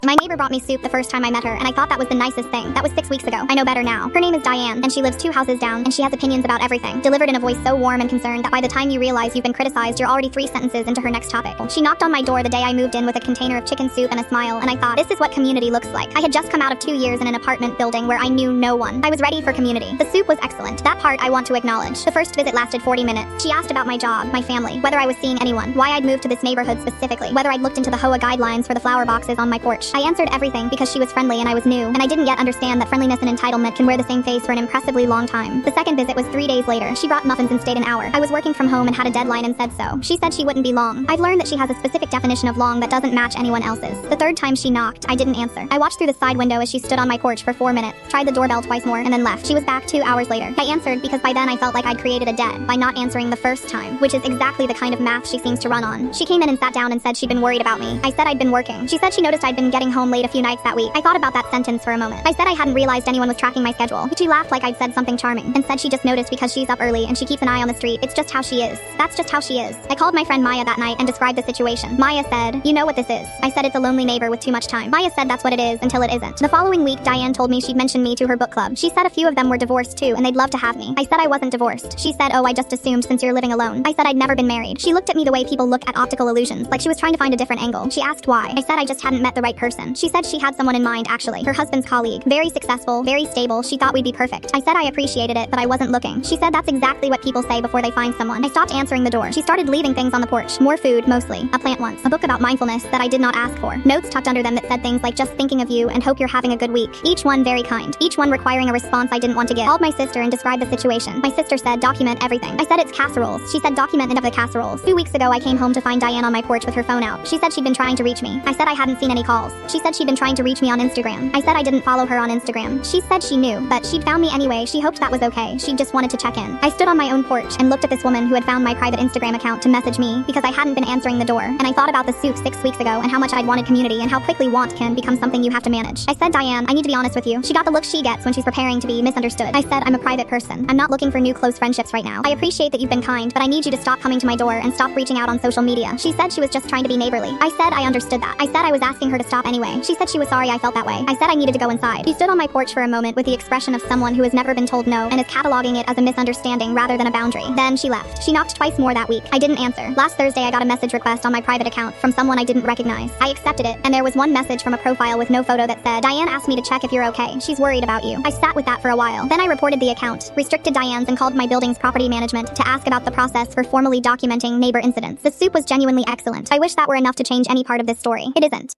My neighbor brought me soup the first time I met her, and I thought that was the nicest thing. That was 6 weeks ago. I know better now. Her name is Diane, and she lives 2 houses down, and she has opinions about everything, delivered in a voice so warm and concerned that by the time you realize you've been criticized, you're already 3 sentences into her next topic. She knocked on my door the day I moved in with a container of chicken soup and a smile, and I thought, this is what community looks like. I had just come out of 2 years in an apartment building where I knew no one. I was ready for community. The soup was excellent. That part I want to acknowledge. The first visit lasted 40 minutes. She asked about my job, my family, whether I was seeing anyone, why I'd moved to this neighborhood specifically, whether I'd looked into the HOA guidelines for the flower boxes on my porch. I answered everything because she was friendly and I was new, and I didn't yet understand that friendliness and entitlement can wear the same face for an impressively long time. The second visit was 3 days later. She brought muffins and stayed an hour. I was working from home and had a deadline and said so. She said she wouldn't be long. I've learned that she has a specific definition of long that doesn't match anyone else's. The third time she knocked, I didn't answer. I watched through the side window as she stood on my porch for 4 minutes, tried the doorbell twice more, and then left. She was back 2 hours later. I answered because by then I felt like I'd created a debt by not answering the first time, which is exactly the kind of math she seems to run on. She came in and sat down and said she'd been worried about me. I said I'd been working. She said she noticed I'd been getting home late a few nights that week. I thought about that sentence for a moment. I said I hadn't realized anyone was tracking my schedule. She laughed like I'd said something charming, and said she just noticed because she's up early and she keeps an eye on the street. It's just how she is. That's just how she is. I called my friend Maya that night and described the situation. Maya said, "You know what this is." I said it's a lonely neighbor with too much time. Maya said that's what it is until it isn't. The following week, Diane told me she'd mentioned me to her book club. She said a few of them were divorced too, and they'd love to have me. I said I wasn't divorced. She said, "Oh, I just assumed since you're living alone." I said I'd never been married. She looked at me the way people look at optical illusions, like she was trying to find a different angle. She asked why. I said I just hadn't met the right person. She said she had someone in mind actually. Her husband's colleague. Very successful, very stable. She thought we'd be perfect. I said I appreciated it, but I wasn't looking. She said that's exactly what people say before they find someone. I stopped answering the door. She started leaving things on the porch. More food, mostly. A plant once. A book about mindfulness that I did not ask for. Notes tucked under them that said things like just thinking of you and hope you're having a good week. Each one very kind. Each one requiring a response I didn't want to give. Called my sister and described the situation. My sister said document everything. I said it's casseroles. She said document of the casseroles. 2 weeks ago I came home to find Diane on my porch with her phone out. She said she'd been trying to reach me. I said I hadn't seen any calls. She said she'd been trying to reach me on Instagram. I said I didn't follow her on Instagram. She said she knew, but she'd found me anyway. She hoped that was okay. She just wanted to check in. I stood on my own porch and looked at this woman who had found my private Instagram account to message me because I hadn't been answering the door, and I thought about the soup 6 weeks ago and how much I'd wanted community and how quickly want can become something you have to manage. I said, "Diane, I need to be honest with you." She got the look she gets when she's preparing to be misunderstood. I said, "I'm a private person. I'm not looking for new close friendships right now. I appreciate that you've been kind, but I need you to stop coming to my door and stop reaching out on social media." She said she was just trying to be neighborly. I said I understood that. I said I was asking her to stop anyway. She said she was sorry I felt that way. I said I needed to go inside. She stood on my porch for a moment with the expression of someone who has never been told no and is cataloging it as a misunderstanding rather than a boundary. Then she left. She knocked twice more that week. I didn't answer. Last Thursday I got a message request on my private account from someone I didn't recognize. I accepted it, and there was one message from a profile with no photo that said, "Diane asked me to check if you're okay. She's worried about you." I sat with that for a while. Then I reported the account, restricted Diane's, and called my building's property management to ask about the process for formally documenting neighbor incidents. The soup was genuinely excellent. I wish that were enough to change any part of this story. It isn't.